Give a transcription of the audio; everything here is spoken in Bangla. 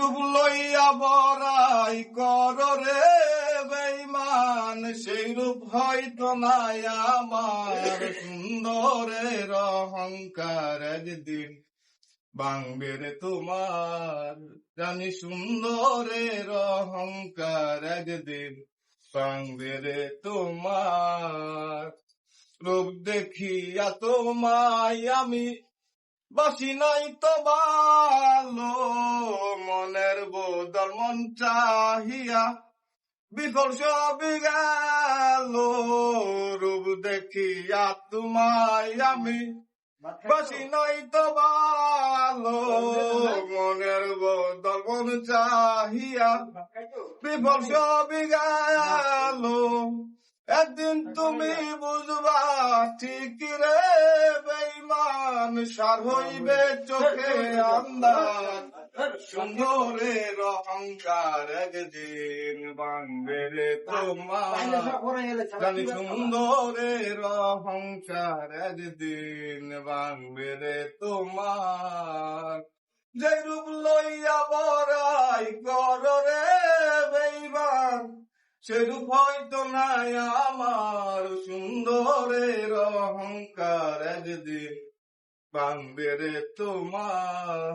রূপ লইয়া বড়াই কর রে বেঈমান, সেই রূপ হয়তো নাই আমার। সুন্দরের অহংকার একদিন ভাঙবে রে তোমার, জানি সুন্দরের অহংকার একদিন ভাঙবে রে তোমার। রূপ দেখিয়া তোমায় আমি বাসি নাই তো ভালো, মনের বদল মন চাহিয়া বিফল সবই গেল। রূপ দেখিয়া তোমায় আমি বাসি নাই তো ভালো, মনের বদল মন চাহিয়া বিফল সবই গেল। একদিন তুমি বুঝবা ঠিক রে বেঈমান, সার হইবে চোখে আন্দাজ। সুন্দরের অহংকার একদিন ভাঙবে রে তোমার, জানি সুন্দরের অহংকার একদিন ভাঙবে রে তোমার। যে রূপ লইয়া বড়াই কর রে বেঈমান, সেরূপ হয়তো নাই আমার। সুন্দরের অহংকার একদিন ভাঙবে রে তোমার।